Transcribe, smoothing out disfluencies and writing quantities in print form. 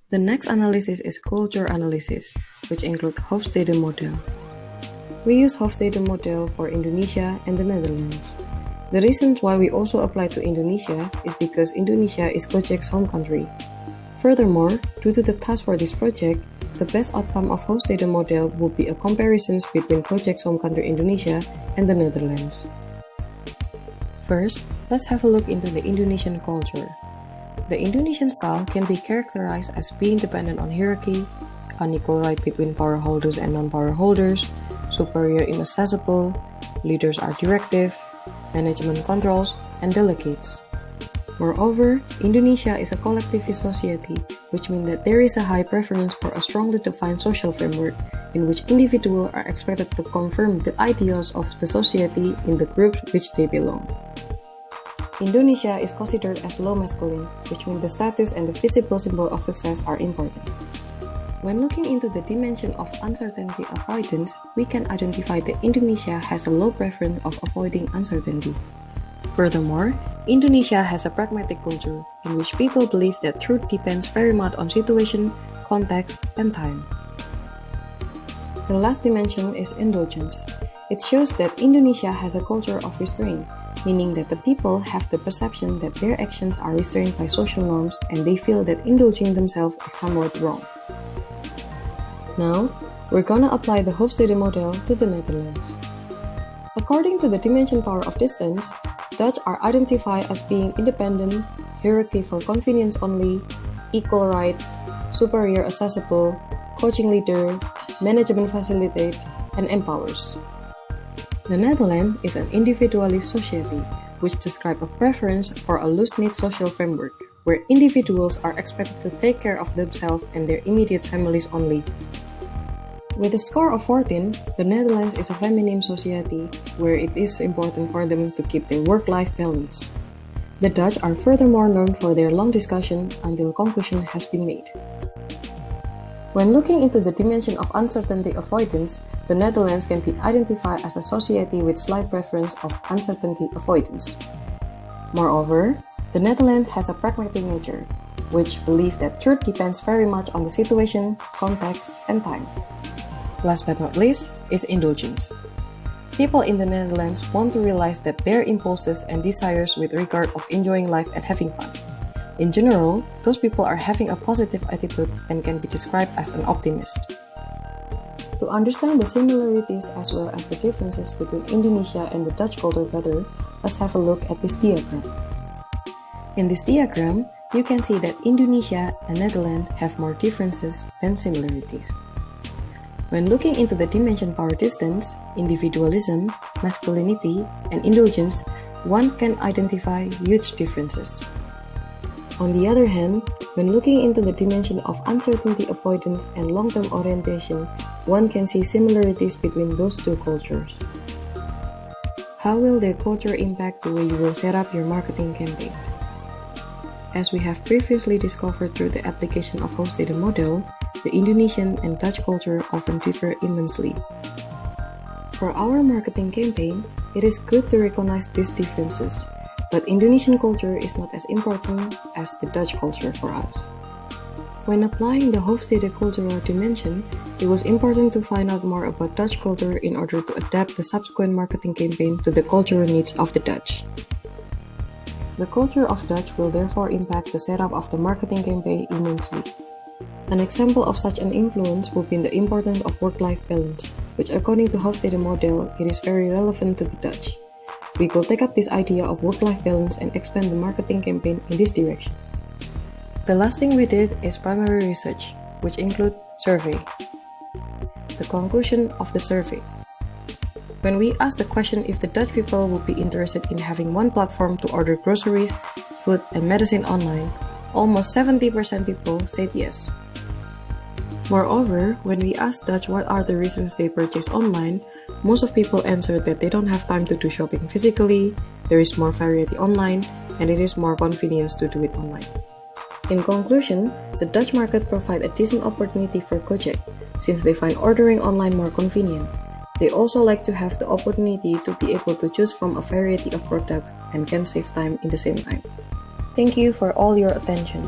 The next analysis is culture analysis, which includes Hofstede model. We use Hofstede model for Indonesia and the Netherlands. The reason why we also apply to Indonesia is because Indonesia is Gojek's home country. Furthermore, due to the task for this project, the best outcome of Hofstede model would be a comparisons between Gojek's home country Indonesia and the Netherlands. First, let's have a look into the Indonesian culture. The Indonesian style can be characterized as being dependent on hierarchy, unequal right between power holders and non-power holders, superior inaccessible, leaders are directive, management controls, and delegates. Moreover, Indonesia is a collectivist society, which means that there is a high preference for a strongly defined social framework in which individuals are expected to confirm the ideals of the society in the group which they belong. Indonesia is considered as low masculine, which means the status and the visible symbol of success are important. When looking into the dimension of uncertainty avoidance, we can identify that Indonesia has a low preference of avoiding uncertainty. Furthermore, Indonesia has a pragmatic culture in which people believe that truth depends very much on situation, context, and time. The last dimension is indulgence. It shows that Indonesia has a culture of restraint, meaning that the people have the perception that their actions are restrained by social norms and they feel that indulging themselves is somewhat wrong. Now, we're gonna apply the Hofstede model to the Netherlands. According to the dimension power of distance, Dutch are identified as being independent, hierarchy for convenience only, equal rights, superior accessible, coaching leader, management facilitate, and empowers. The Netherlands is an individualist society, which describes a preference for a loose-knit social framework, where individuals are expected to take care of themselves and their immediate families only. With a score of 14, the Netherlands is a feminine society, where it is important for them to keep their work-life balance. The Dutch are furthermore known for their long discussion until conclusion has been made. When looking into the dimension of uncertainty avoidance, the Netherlands can be identified as a society with slight preference of uncertainty avoidance. Moreover, the Netherlands has a pragmatic nature, which believes that truth depends very much on the situation, context, and time. Last but not least is indulgence. People in the Netherlands want to realize that their impulses and desires with regard of enjoying life and having fun. In general, those people are having a positive attitude and can be described as an optimist. To understand the similarities as well as the differences between Indonesia and the Dutch culture better, let's have a look at this diagram. In this diagram, you can see that Indonesia and Netherlands have more differences than similarities. When looking into the dimension power distance, individualism, masculinity, and indulgence, one can identify huge differences. On the other hand, when looking into the dimension of uncertainty avoidance and long-term orientation, one can see similarities between those two cultures. How will their culture impact the way you will set up your marketing campaign? As we have previously discovered through the application of Hofstede model, the Indonesian and Dutch culture often differ immensely. For our marketing campaign, it is good to recognize these differences, but Indonesian culture is not as important as the Dutch culture for us. When applying the Hofstede cultural dimension, it was important to find out more about Dutch culture in order to adapt the subsequent marketing campaign to the cultural needs of the Dutch. The culture of Dutch will therefore impact the setup of the marketing campaign immensely. An example of such an influence would be the importance of work-life balance, which according to Hofstede model, it is very relevant to the Dutch. We could take up this idea of work-life balance and expand the marketing campaign in this direction. The last thing we did is primary research, which include survey. The conclusion of the survey. When we asked the question if the Dutch people would be interested in having one platform to order groceries, food, and medicine online, almost 70% people said yes. Moreover, when we asked Dutch what are the reasons they purchase online, most of people answered that they don't have time to do shopping physically, there is more variety online, and it is more convenient to do it online. In conclusion, the Dutch market provides a decent opportunity for Gojek, since they find ordering online more convenient. They also like to have the opportunity to be able to choose from a variety of products and can save time in the same time. Thank you for all your attention.